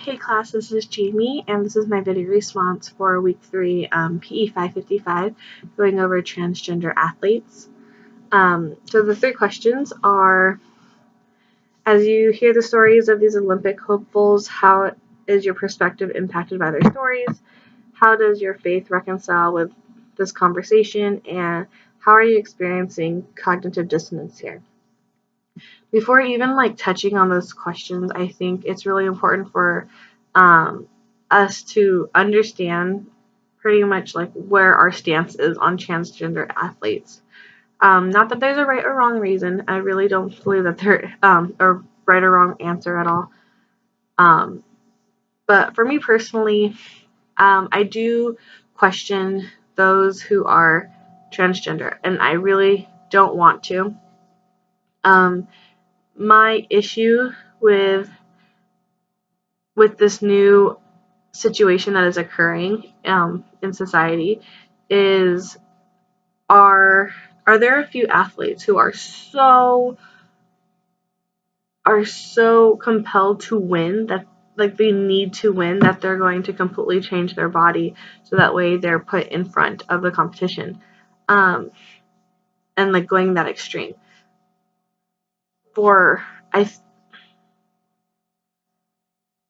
Hey class, this is Jamie, and this is my video response for week 3 PE 555, going over transgender athletes. So the 3 questions are, as you hear the stories of these Olympic hopefuls, how is your perspective impacted by their stories? How does your faith reconcile with this conversation? And how are you experiencing cognitive dissonance here? Before even touching on those questions, I think it's really important for us to understand pretty much where our stance is on transgender athletes. Not that there's a right or wrong reason. I really don't believe that there a right or wrong answer at all. But for me personally, I do question those who are transgender, and I really don't want to. My issue with this new situation that is occurring in society is, are there a few athletes who are so compelled to win that they need to win, that they're going to completely change their body so that way they're put in front of the competition, and going that extreme.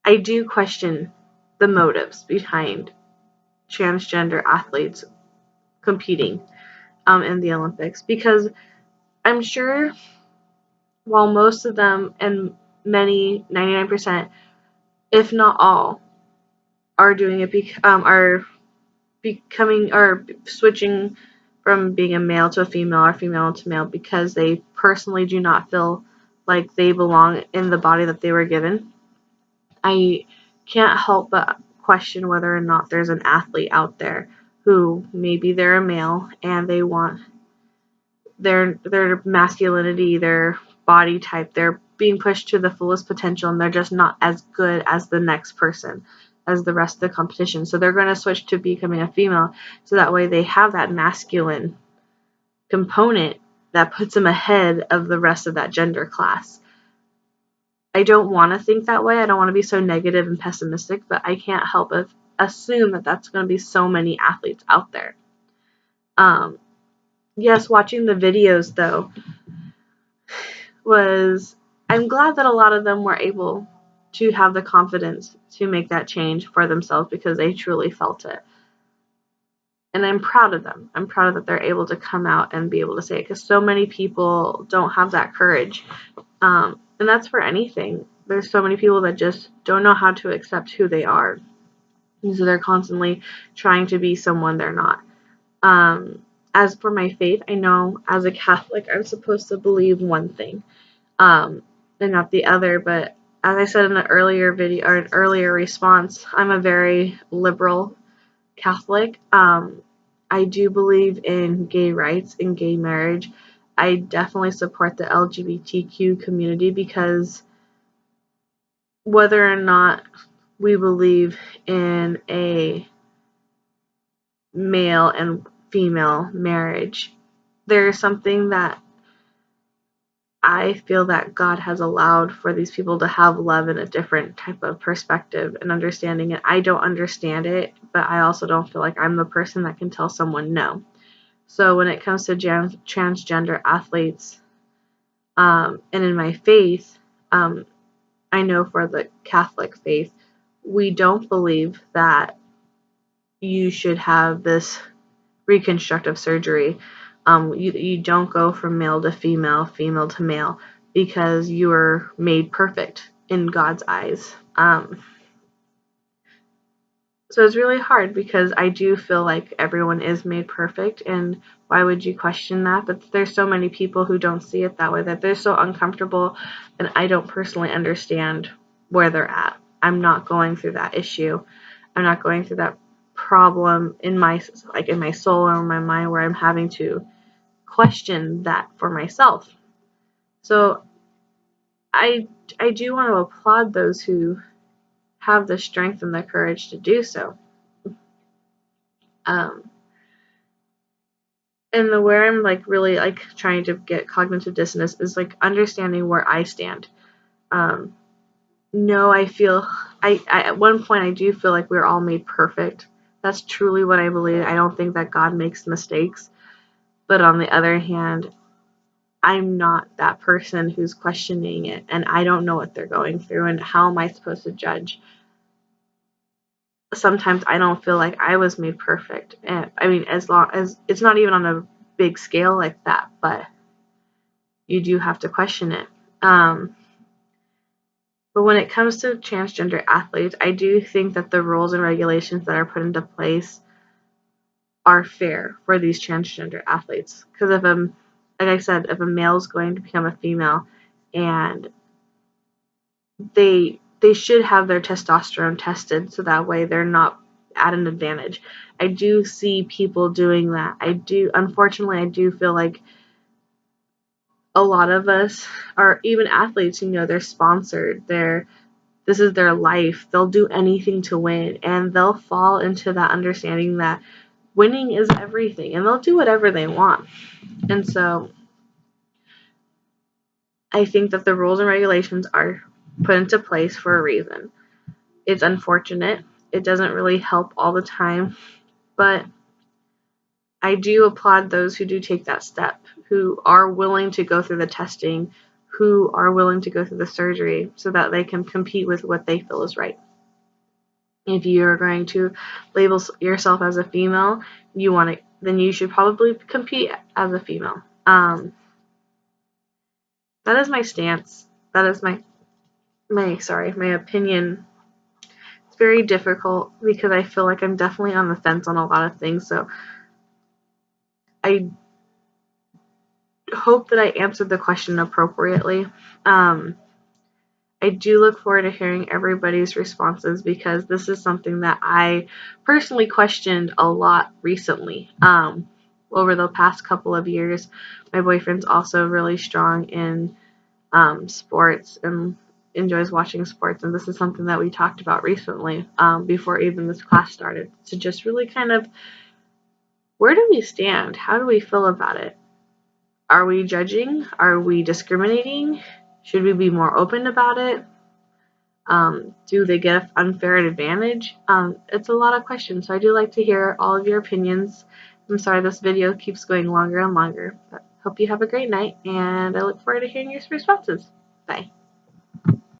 I do question the motives behind transgender athletes competing in the Olympics, because I'm sure while most of them, and many, 99%, if not all, are doing it are becoming or switching from being a male to a female or female to male because they personally do not feel like they belong in the body that they were given, I can't help but question whether or not there's an athlete out there who maybe they're a male and they want their masculinity, their body type, they're being pushed to the fullest potential, and they're just not as good as the next person, as the rest of the competition. So they're going to switch to becoming a female, so that way they have that masculine component that puts them ahead of the rest of that gender class. I don't want to think that way. I don't want to be so negative and pessimistic, but I can't help but assume that that's going to be so many athletes out there. Yes, watching the videos though I'm glad that a lot of them were able to have the confidence to make that change for themselves because they truly felt it. And I'm proud of them. I'm proud that they're able to come out and be able to say it, because so many people don't have that courage. And that's for anything. There's so many people that just don't know how to accept who they are. And so they're constantly trying to be someone they're not. As for my faith, I know as a Catholic, I'm supposed to believe one thing, and not the other. But as I said in an earlier video or an earlier response, I'm a very liberal Catholic. I do believe in gay rights and gay marriage. I definitely support the LGBTQ community, because whether or not we believe in a male and female marriage, there is something that I feel that God has allowed for these people to have love in a different type of perspective and understanding it. I don't understand it, but I also don't feel like I'm the person that can tell someone no. So when it comes to transgender athletes, and in my faith, I know for the Catholic faith, we don't believe that you should have this reconstructive surgery. You don't go from male to female, female to male, because you are made perfect in God's eyes. So it's really hard, because I do feel like everyone is made perfect, and why would you question that? But there's so many people who don't see it that way, that they're so uncomfortable, and I don't personally understand where they're at. I'm not going through that issue. I'm not going through that problem in my soul or in my mind, where I'm having to question that for myself. So I do want to applaud those who have the strength and the courage to do so. And where I'm really trying to get cognitive dissonance is understanding where I stand. No, I feel at one point I do feel like we're all made perfect. That's truly what I believe. I don't think that God makes mistakes. But on the other hand, I'm not that person who's questioning it, and I don't know what they're going through, and how am I supposed to judge? Sometimes I don't feel like I was made perfect. And I mean, as long as it's not even on a big scale like that, but you do have to question it. But when it comes to transgender athletes, I do think that the rules and regulations that are put into place are fair for these transgender athletes. Because like I said, if a male is going to become a female, and they should have their testosterone tested so that way they're not at an advantage. I do see people doing that. Unfortunately, I do feel like a lot of us are even athletes, they're sponsored. This is their life. They'll do anything to win, and they'll fall into that understanding that winning is everything, and they'll do whatever they want. And so I think that the rules and regulations are put into place for a reason. It's unfortunate. It doesn't really help all the time, but I do applaud those who do take that step, who are willing to go through the testing, who are willing to go through the surgery so that they can compete with what they feel is right. If you're going to label yourself as a female, then you should probably compete as a female. That is my stance. That is my opinion. It's very difficult because I feel like I'm definitely on the fence on a lot of things. So I hope that I answered the question appropriately. I do look forward to hearing everybody's responses because this is something that I personally questioned a lot recently. Over the past couple of years, my boyfriend's also really strong in sports and enjoys watching sports, and this is something that we talked about recently before even this class started. So just really kind of, where do we stand? How do we feel about it? Are we judging? Are we discriminating? Should we be more open about it? Do they get an unfair advantage? It's a lot of questions, so I do like to hear all of your opinions. I'm sorry this video keeps going longer and longer, but hope you have a great night, and I look forward to hearing your responses. Bye.